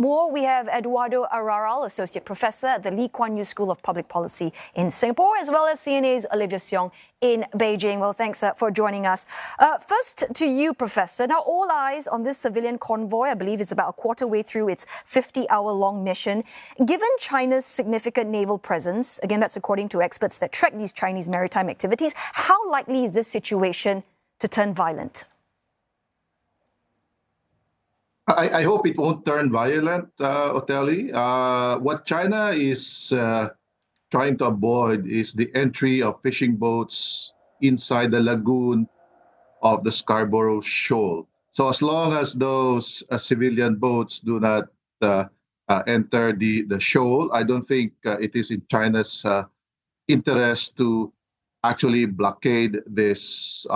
More, we have Eduardo Araral, Associate Professor at the Lee Kuan Yew School of Public Policy in Singapore, as well as CNA's Olivia Seong in Beijing. Well, thanks for joining us. First to you, Professor. Now, all eyes on this civilian convoy. I believe it's about a quarter way through its 50-hour-long mission. Given China's significant naval presence, again, that's according to experts that track these Chinese maritime activities, how likely is this situation to turn violent? I hope it won't turn violent, Oteli. What China is trying to avoid is the entry of fishing boats inside the lagoon of the Scarborough Shoal. So as long as those civilian boats do not enter the shoal, I don't think it is in China's interest to actually blockade this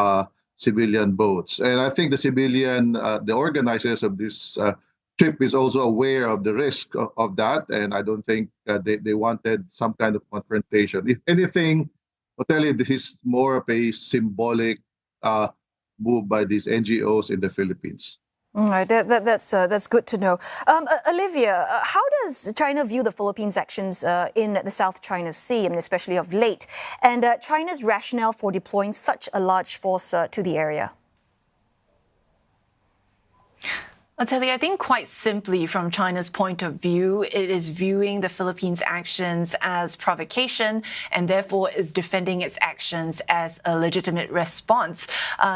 civilian boats. And I think the organizers of this trip is also aware of the risk of that. And I don't think they wanted some kind of confrontation. If anything, I'll tell you, this is more of a symbolic move by these NGOs in the Philippines. All right, that's good to know. Olivia, how does China view the Philippines' actions in the South China Sea, especially of late, and China's rationale for deploying such a large force to the area? I'll tell you, I think quite simply from China's point of view, it is viewing the Philippines' actions as provocation and therefore is defending its actions as a legitimate response.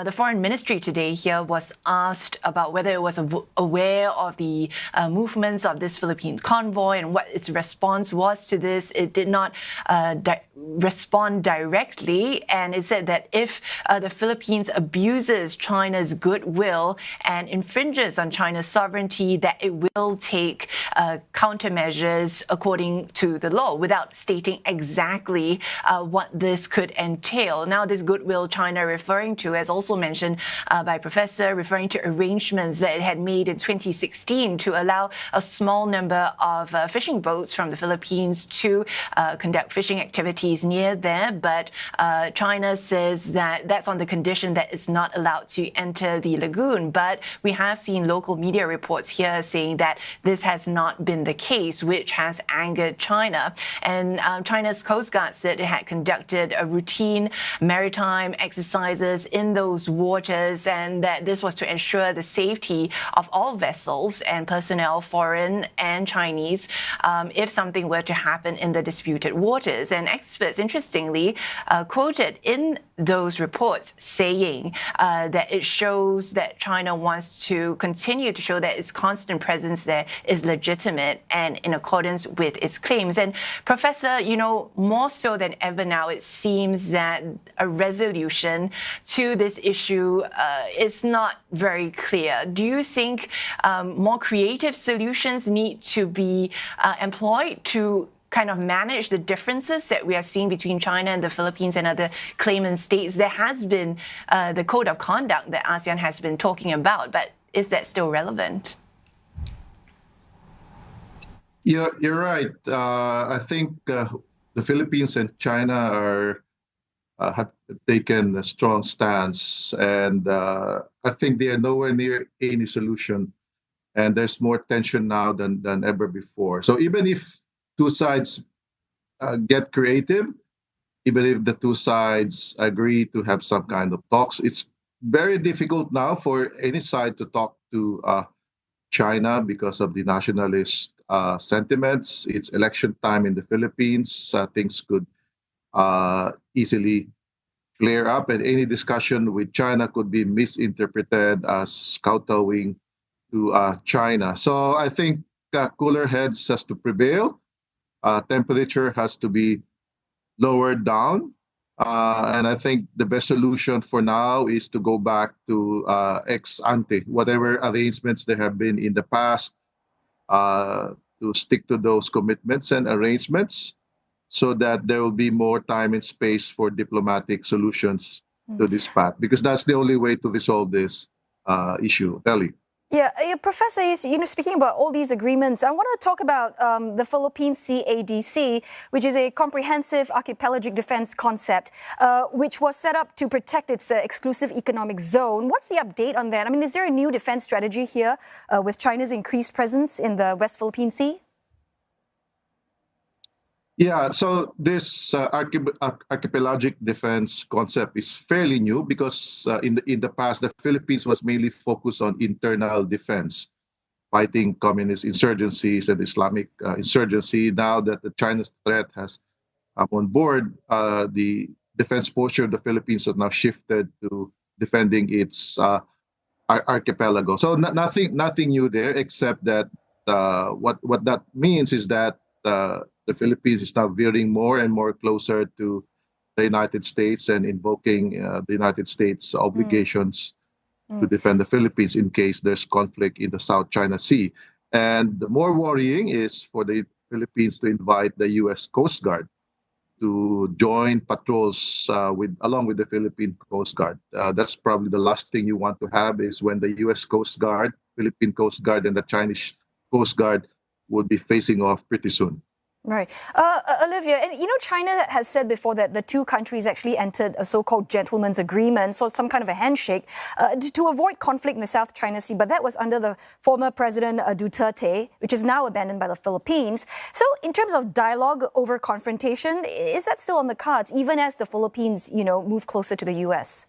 The Foreign Ministry today here was asked about whether it was aware of the movements of this Philippines convoy and what its response was to this. It did not respond directly, and it said that if the Philippines abuses China's goodwill and infringes on China's sovereignty, that it will take countermeasures according to the law without stating exactly what this could entail. Now, this goodwill China referring to, as also mentioned by Professor, referring to arrangements that it had made in 2016 to allow a small number of fishing boats from the Philippines to conduct fishing activities near there. But China says that that's on the condition that it's not allowed to enter the lagoon. But we have seen local media reports here saying that this has not been the case, which has angered China. And China's Coast Guard said it had conducted a routine maritime exercises in those waters, and that this was to ensure the safety of all vessels and personnel, foreign and Chinese, if something were to happen in the disputed waters. And experts, interestingly, quoted in those reports saying that it shows that China wants to continue to show that its constant presence there is legitimate and in accordance with its claims. And Professor, more so than ever now, it seems that a resolution to this issue is not very clear. Do you think more creative solutions need to be employed to kind of manage the differences that we are seeing between China and the Philippines and other claimant states? There has been the code of conduct that ASEAN has been talking about, but is that still relevant? You're right. I think the Philippines and China have taken a strong stance, and I think they are nowhere near any solution. And there's more tension now than ever before. So even if two sides get creative, even if the two sides agree to have some kind of talks, it's very difficult now for any side to talk to China because of the nationalist sentiments. It's election time in the Philippines. Things could easily flare up, and any discussion with China could be misinterpreted as kowtowing to China. So I think cooler heads has to prevail. Temperature has to be lowered down. And I think the best solution for now is to go back to ex ante, whatever arrangements there have been in the past, to stick to those commitments and arrangements so that there will be more time and space for diplomatic solutions to this path, because that's the only way to resolve this issue. Telly. Yeah, Professor, speaking about all these agreements, I want to talk about the Philippine CADC, which is a comprehensive archipelagic defense concept, which was set up to protect its exclusive economic zone. What's the update on that? I mean, is there a new defense strategy here with China's increased presence in the West Philippine Sea? Yeah, so this archipelagic defense concept is fairly new because in the past the Philippines was mainly focused on internal defense, fighting communist insurgencies and Islamic insurgency. Now that the China's threat has on board, the defense posture of the Philippines has now shifted to defending its archipelago. So nothing new there, except that what that means is that the Philippines is now veering more and more closer to the United States and invoking the United States obligations to defend the Philippines in case there's conflict in the South China Sea. And the more worrying is for the Philippines to invite the U.S. Coast Guard to join patrols along with the Philippine Coast Guard. That's probably the last thing you want to have is when the U.S. Coast Guard, Philippine Coast Guard, and the Chinese Coast Guard would be facing off pretty soon. Right. Olivia, and China has said before that the two countries actually entered a so-called gentleman's agreement, so some kind of a handshake, to avoid conflict in the South China Sea. But that was under the former President Duterte, which is now abandoned by the Philippines. So in terms of dialogue over confrontation, is that still on the cards, even as the Philippines, move closer to the U.S.?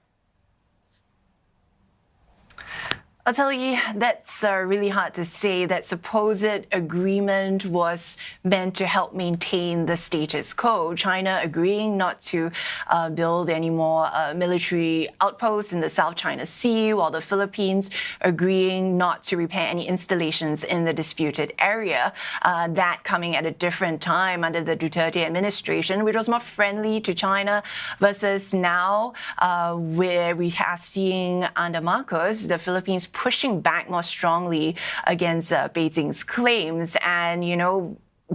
I'll tell you, that's really hard to say. That supposed agreement was meant to help maintain the status quo. China agreeing not to build any more military outposts in the South China Sea, while the Philippines agreeing not to repair any installations in the disputed area. That coming at a different time under the Duterte administration, which was more friendly to China, versus now where we are seeing under Marcos, the Philippines pushing back more strongly against Beijing's claims. And,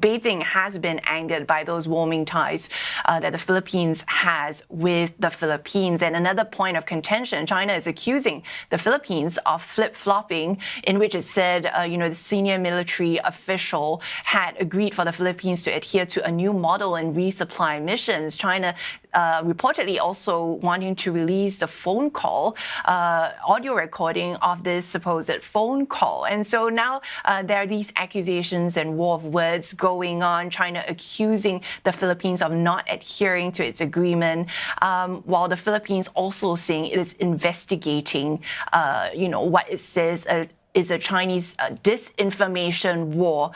Beijing has been angered by those warming ties that the Philippines has with the Philippines. And another point of contention, China is accusing the Philippines of flip-flopping, in which it said, the senior military official had agreed for the Philippines to adhere to a new model in resupply missions. China reportedly also wanting to release the phone call, audio recording of this supposed phone call. And so now there are these accusations and war of words going on, China accusing the Philippines of not adhering to its agreement, while the Philippines also saying it is investigating, what it says is a Chinese disinformation war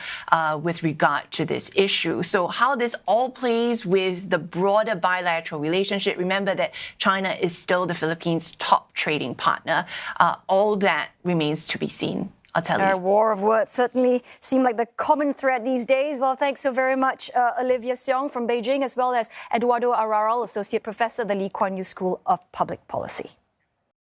with regard to this issue. So how this all plays with the broader bilateral relationship, remember that China is still the Philippines' top trading partner. All that remains to be seen. I'll tell you. War of words certainly seem like the common thread these days. Well, thanks so very much, Olivia Seong from Beijing, as well as Eduardo Araral, Associate Professor at the Lee Kuan Yew School of Public Policy.